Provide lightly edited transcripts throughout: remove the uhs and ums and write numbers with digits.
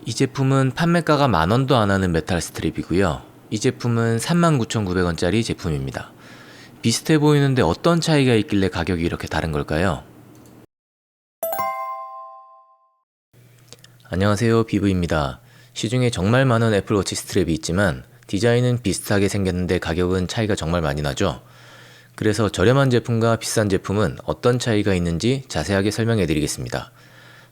이 제품은 판매가가 10,000원도 안 하는 메탈 스트랩이고요. 이 제품은 39,900원짜리 제품입니다. 비슷해 보이는데 어떤 차이가 있길래 가격이 이렇게 다른 걸까요? 안녕하세요, 비브입니다. 시중에 정말 많은 애플워치 스트랩이 있지만 디자인은 비슷하게 생겼는데 가격은 차이가 정말 많이 나죠. 그래서 저렴한 제품과 비싼 제품은 어떤 차이가 있는지 자세하게 설명해 드리겠습니다.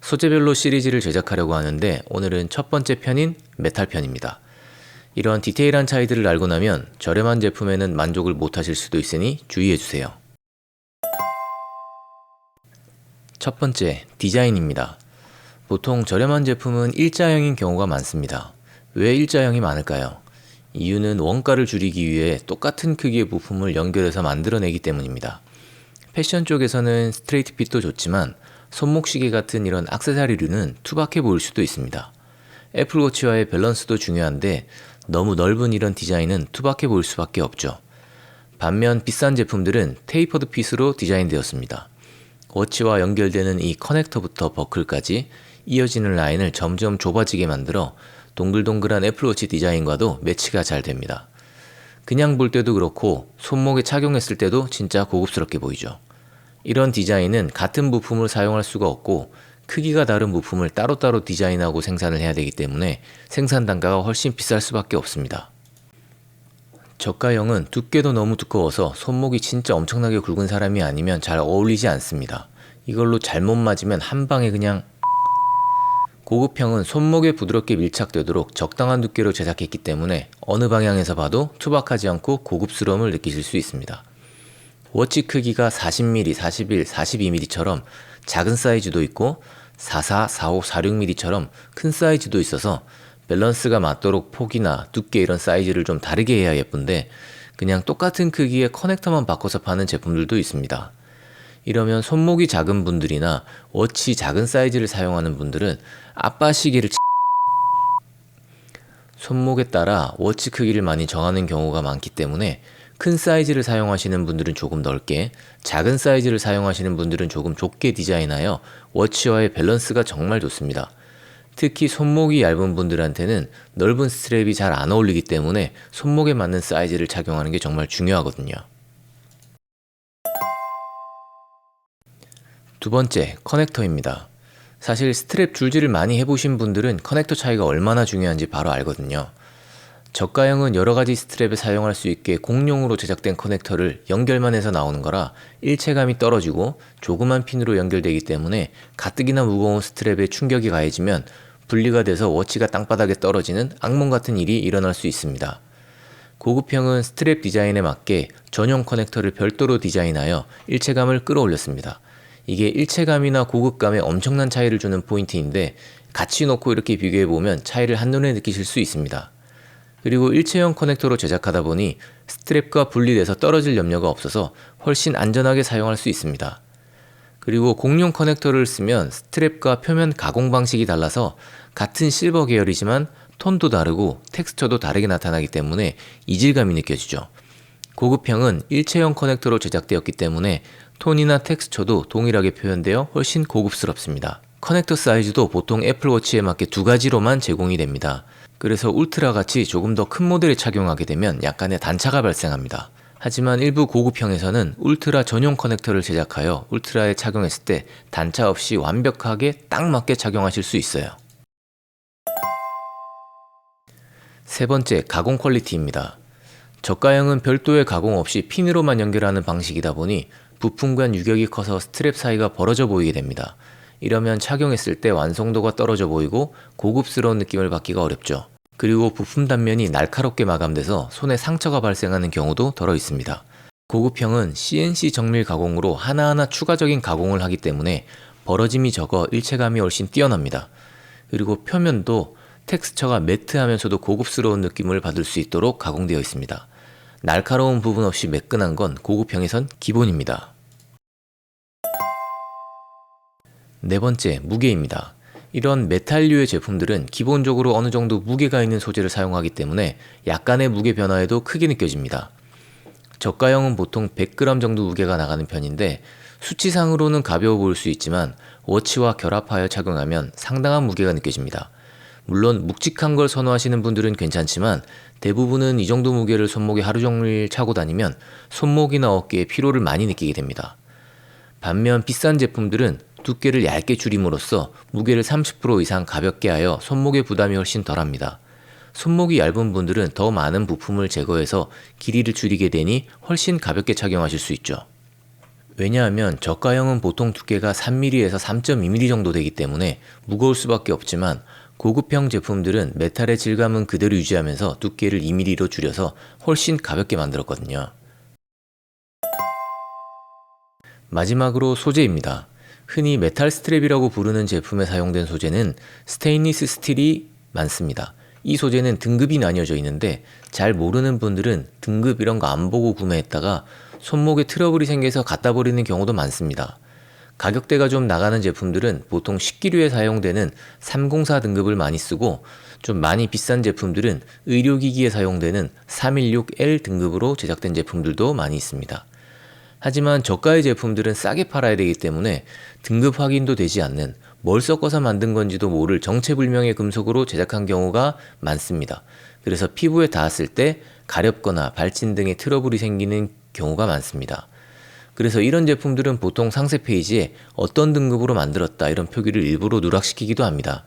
소재별로 시리즈를 제작하려고 하는데 오늘은 첫 번째 편인 메탈 편입니다. 이런 디테일한 차이들을 알고 나면 저렴한 제품에는 만족을 못 하실 수도 있으니 주의해 주세요. 첫 번째, 디자인입니다. 보통 저렴한 제품은 일자형인 경우가 많습니다. 왜 일자형이 많을까요? 이유는 원가를 줄이기 위해 똑같은 크기의 부품을 연결해서 만들어내기 때문입니다. 패션 쪽에서는 스트레이트 핏도 좋지만 손목시계 같은 이런 액세서리류는 투박해 보일 수도 있습니다. 애플워치와의 밸런스도 중요한데 너무 넓은 이런 디자인은 투박해 보일 수밖에 없죠. 반면 비싼 제품들은 테이퍼드 핏으로 디자인되었습니다. 워치와 연결되는 이 커넥터부터 버클까지 이어지는 라인을 점점 좁아지게 만들어 동글동글한 애플워치 디자인과도 매치가 잘 됩니다. 그냥 볼 때도 그렇고 손목에 착용했을 때도 진짜 고급스럽게 보이죠. 이런 디자인은 같은 부품을 사용할 수가 없고 크기가 다른 부품을 따로따로 디자인하고 생산을 해야 되기 때문에 생산 단가가 훨씬 비쌀 수밖에 없습니다. 저가형은 두께도 너무 두꺼워서 손목이 진짜 엄청나게 굵은 사람이 아니면 잘 어울리지 않습니다. 이걸로 잘못 맞으면 한 방에 그냥. 고급형은 손목에 부드럽게 밀착되도록 적당한 두께로 제작했기 때문에 어느 방향에서 봐도 투박하지 않고 고급스러움을 느끼실 수 있습니다. 워치 크기가 40mm, 41, 42mm처럼 작은 사이즈도 있고 44, 45, 46mm처럼 큰 사이즈도 있어서 밸런스가 맞도록 폭이나 두께 이런 사이즈를 좀 다르게 해야 예쁜데 그냥 똑같은 크기의 커넥터만 바꿔서 파는 제품들도 있습니다. 이러면 손목이 작은 분들이나 워치 작은 사이즈를 사용하는 분들은 아빠 시계를 손목에 따라 워치 크기를 많이 정하는 경우가 많기 때문에 큰 사이즈를 사용하시는 분들은 조금 넓게, 작은 사이즈를 사용하시는 분들은 조금 좁게 디자인하여 워치와의 밸런스가 정말 좋습니다. 특히 손목이 얇은 분들한테는 넓은 스트랩이 잘 안 어울리기 때문에 손목에 맞는 사이즈를 착용하는 게 정말 중요하거든요. 두 번째, 커넥터입니다. 사실 스트랩 줄질을 많이 해보신 분들은 커넥터 차이가 얼마나 중요한지 바로 알거든요. 저가형은 여러가지 스트랩에 사용할 수 있게 공용으로 제작된 커넥터를 연결만 해서 나오는 거라 일체감이 떨어지고 조그만 핀으로 연결되기 때문에 가뜩이나 무거운 스트랩에 충격이 가해지면 분리가 돼서 워치가 땅바닥에 떨어지는 악몽 같은 일이 일어날 수 있습니다. 고급형은 스트랩 디자인에 맞게 전용 커넥터를 별도로 디자인하여 일체감을 끌어올렸습니다. 이게 일체감이나 고급감에 엄청난 차이를 주는 포인트인데 같이 놓고 이렇게 비교해보면 차이를 한눈에 느끼실 수 있습니다. 그리고 일체형 커넥터로 제작하다 보니 스트랩과 분리돼서 떨어질 염려가 없어서 훨씬 안전하게 사용할 수 있습니다. 그리고 공용 커넥터를 쓰면 스트랩과 표면 가공 방식이 달라서 같은 실버 계열이지만 톤도 다르고 텍스처도 다르게 나타나기 때문에 이질감이 느껴지죠. 고급형은 일체형 커넥터로 제작되었기 때문에 톤이나 텍스처도 동일하게 표현되어 훨씬 고급스럽습니다. 커넥터 사이즈도 보통 애플워치에 맞게 두 가지로만 제공이 됩니다. 그래서 울트라 같이 조금 더 큰 모델에 착용하게 되면 약간의 단차가 발생합니다. 하지만 일부 고급형에서는 울트라 전용 커넥터를 제작하여 울트라에 착용했을 때 단차 없이 완벽하게 딱 맞게 착용하실 수 있어요. 세 번째, 가공 퀄리티입니다. 저가형은 별도의 가공 없이 핀으로만 연결하는 방식이다 보니 부품 간 유격이 커서 스트랩 사이가 벌어져 보이게 됩니다. 이러면 착용했을 때 완성도가 떨어져 보이고 고급스러운 느낌을 받기가 어렵죠. 그리고 부품 단면이 날카롭게 마감돼서 손에 상처가 발생하는 경우도 덜어 있습니다. 고급형은 CNC 정밀 가공으로 하나하나 추가적인 가공을 하기 때문에 벌어짐이 적어 일체감이 훨씬 뛰어납니다. 그리고 표면도 텍스처가 매트하면서도 고급스러운 느낌을 받을 수 있도록 가공되어 있습니다. 날카로운 부분 없이 매끈한 건 고급형에선 기본입니다. 네 번째, 무게입니다. 이런 메탈류의 제품들은 기본적으로 어느 정도 무게가 있는 소재를 사용하기 때문에 약간의 무게 변화에도 크게 느껴집니다. 저가형은 보통 100g 정도 무게가 나가는 편인데 수치상으로는 가벼워 보일 수 있지만 워치와 결합하여 착용하면 상당한 무게가 느껴집니다. 물론 묵직한 걸 선호하시는 분들은 괜찮지만 대부분은 이 정도 무게를 손목에 하루 종일 차고 다니면 손목이나 어깨에 피로를 많이 느끼게 됩니다. 반면 비싼 제품들은 두께를 얇게 줄임으로써 무게를 30% 이상 가볍게 하여 손목의 부담이 훨씬 덜합니다. 손목이 얇은 분들은 더 많은 부품을 제거해서 길이를 줄이게 되니 훨씬 가볍게 착용하실 수 있죠. 왜냐하면 저가형은 보통 두께가 3mm에서 3.2mm 정도 되기 때문에 무거울 수밖에 없지만 고급형 제품들은 메탈의 질감은 그대로 유지하면서 두께를 2mm로 줄여서 훨씬 가볍게 만들었거든요. 마지막으로 소재입니다. 흔히 메탈 스트랩이라고 부르는 제품에 사용된 소재는 스테인리스 스틸이 많습니다. 이 소재는 등급이 나뉘어져 있는데 잘 모르는 분들은 등급 이런 거 안 보고 구매했다가 손목에 트러블이 생겨서 갖다 버리는 경우도 많습니다. 가격대가 좀 나가는 제품들은 보통 식기류에 사용되는 304 등급을 많이 쓰고 좀 많이 비싼 제품들은 의료기기에 사용되는 316L 등급으로 제작된 제품들도 많이 있습니다. 하지만 저가의 제품들은 싸게 팔아야 되기 때문에 등급 확인도 되지 않는 뭘 섞어서 만든 건지도 모를 정체불명의 금속으로 제작한 경우가 많습니다. 그래서 피부에 닿았을 때 가렵거나 발진 등의 트러블이 생기는 경우가 많습니다. 그래서 이런 제품들은 보통 상세 페이지에 어떤 등급으로 만들었다 이런 표기를 일부러 누락시키기도 합니다.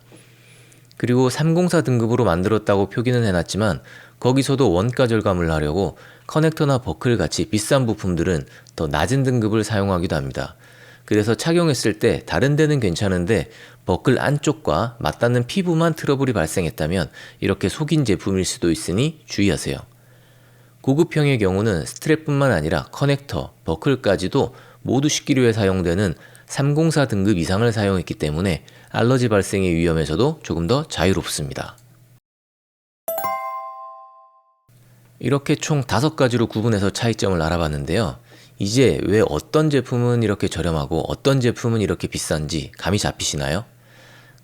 그리고 304 등급으로 만들었다고 표기는 해놨지만 거기서도 원가 절감을 하려고 커넥터나 버클 같이 비싼 부품들은 더 낮은 등급을 사용하기도 합니다. 그래서 착용했을 때 다른 데는 괜찮은데 버클 안쪽과 맞닿는 피부만 트러블이 발생했다면 이렇게 속인 제품일 수도 있으니 주의하세요. 고급형의 경우는 스트랩뿐만 아니라 커넥터, 버클까지도 모두 식기류에 사용되는 304 등급 이상을 사용했기 때문에 알러지 발생의 위험에서도 조금 더 자유롭습니다. 이렇게 총 5가지로 구분해서 차이점을 알아봤는데요. 이제 왜 어떤 제품은 이렇게 저렴하고 어떤 제품은 이렇게 비싼지 감이 잡히시나요?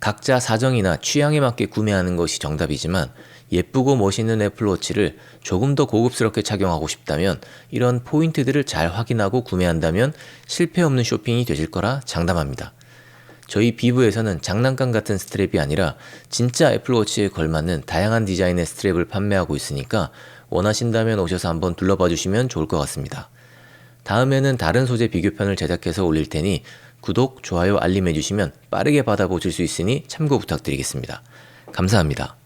각자 사정이나 취향에 맞게 구매하는 것이 정답이지만 예쁘고 멋있는 애플워치를 조금 더 고급스럽게 착용하고 싶다면 이런 포인트들을 잘 확인하고 구매한다면 실패 없는 쇼핑이 되실 거라 장담합니다. 저희 비브에서는 장난감 같은 스트랩이 아니라 진짜 애플워치에 걸맞는 다양한 디자인의 스트랩을 판매하고 있으니까 원하신다면 오셔서 한번 둘러봐 주시면 좋을 것 같습니다. 다음에는 다른 소재 비교편을 제작해서 올릴 테니 구독, 좋아요, 알림 해주시면 빠르게 받아보실 수 있으니 참고 부탁드리겠습니다. 감사합니다.